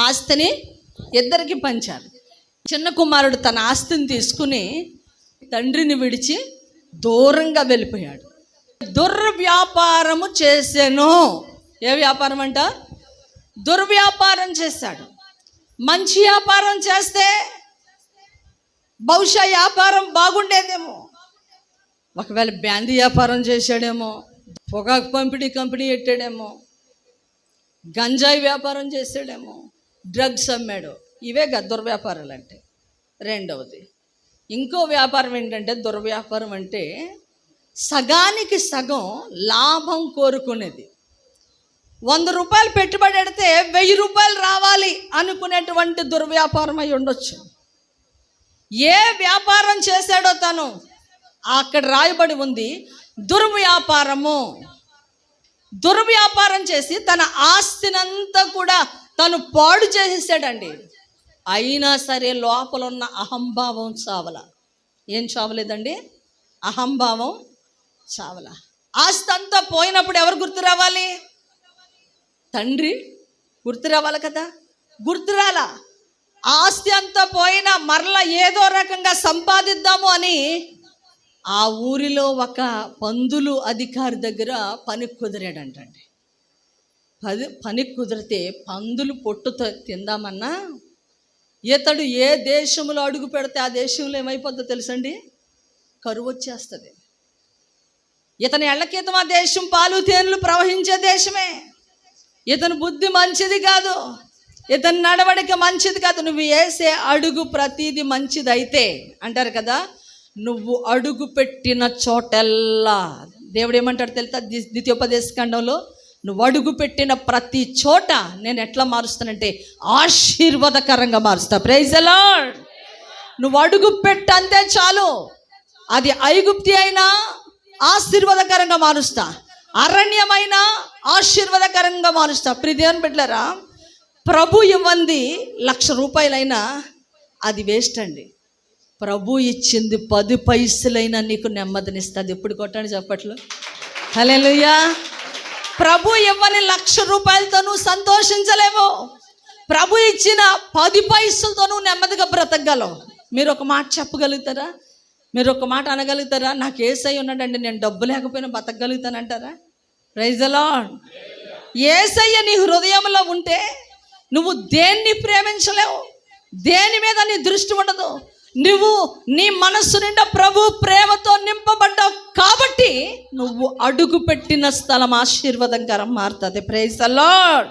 ఆస్తిని ఇద్దరికి పంచాలి. చిన్న కుమారుడు తన ఆస్తిని తీసుకుని తండ్రిని విడిచి దూరంగా వెళ్ళిపోయాడు. దుర్వ్యాపారము చేసెను. ఏ వ్యాపారం అంట? దుర్వ్యాపారం చేశాడు. మంచి వ్యాపారం చేస్తే బహుశా వ్యాపారం బాగుండేదేమో. ఒకవేళ బ్యాందీ వ్యాపారం చేశాడేమో, పొగాకు పంపిణీ కంపెనీ పెట్టాడేమో, గంజాయి వ్యాపారం చేశాడేమో, డ్రగ్స్ అమ్మాడు. ఇవే కదా దుర్వ్యాపారాలు అంటే. రెండవది ఇంకో వ్యాపారం ఏంటంటే, దుర్వ్యాపారం అంటే సగానికి సగం లాభం కోరుకునేది. 100 రూపాయలు పెట్టుబడి పెడితే 1000 రూపాయలు రావాలి అనుకునేటువంటి దుర్వ్యాపారం అయి ఉండొచ్చు. ఏ వ్యాపారం చేశాడో తను అక్కడ రాయబడి ఉంది, దుర్వ్యాపారము. దుర్వ్యాపారం చేసి తన ఆస్తినంతా కూడా తను పాడు చేసేసాడండి. అయినా సరే లోపల ఉన్న అహంభావం చావల. ఏం చావలేదండి? అహంభావం చావల. ఆస్తి అంతా పోయినప్పుడు ఎవరు గుర్తు రావాలి? తండ్రి గుర్తు రావాలి కదా. గుర్తురాలా. ఆస్తి అంతా పోయినా మరలా ఏదో రకంగా సంపాదిద్దాము అని ఆ ఊరిలో ఒక పందులు అధికారి దగ్గర పని కుదిరాడంటండి. పని కుదిరితే పందులు పొట్టుతో తిందామన్నా ఇతడు ఏ దేశంలో అడుగు పెడితే ఆ దేశంలో ఏమైపోద్దో తెలుసండి? కరువు వచ్చేస్తుంది. ఇతని ఎళ్ళకేతం ఆ దేశం పాలు తేనెలు ప్రవహించే దేశమే. ఇతని బుద్ధి మంచిది కాదు, ఇతని నడవడిక మంచిది కాదు. నువ్వు వేసే అడుగు ప్రతిదీ మంచిది అయితే అంటారు కదా, నువ్వు అడుగు పెట్టిన చోటల్లా దేవుడు ఏమంటాడు తెలుసా? ద్వితీయోపదేశకాండంలో, నువ్వు అడుగు పెట్టిన ప్రతి చోట నేను ఎట్లా మారుస్తానంటే ఆశీర్వాదకరంగా మారుస్తా. Praise the lord. నువ్వు అడుగు పెట్టంతే చాలు. అది ఐగుప్తి అయినా ఆశీర్వాదకరంగా మారుస్తా, అరణ్యమైన ఆశీర్వాదకరంగా మారుస్తా. ప్రియదేవుని బిడ్డలారా, ప్రభు ఇవ్వంది 1,00,000 రూపాయలైనా అది వేస్ట్ అండి. ప్రభు ఇచ్చింది 10 పైసలైనా నీకు నెమ్మదినిస్తుంది. ఎప్పుడు కొట్టండి చప్పట్లు. హల్లెలూయా. ప్రభు ఇవ్వని 1,00,000 రూపాయలతో నువ్వు సంతోషించలేవు. ప్రభు ఇచ్చిన 10 పైసలతో నువ్వు నెమ్మదిగా బ్రతకగలవు. మీరు ఒక మాట చెప్పగలుగుతారా? మీరు ఒక మాట అనగలుగుతారా? నాకు యేసయ్య ఉన్నాడండి, నేను డబ్బు లేకపోయినా బతకగలుగుతానంటారా? Praise the lord. యేసయ్య నీ హృదయంలో ఉంటే నువ్వు దేన్ని ప్రేమించలేవు, దేని మీద నీ దృష్టి ఉండదు. నువ్వు నీ మనస్సు నిండా ప్రభు ప్రేమతో నింపబడ్డావు కాబట్టి నువ్వు అడుగు పెట్టిన స్థలం ఆశీర్వాదకరం మారుతుంది. Praise the lord.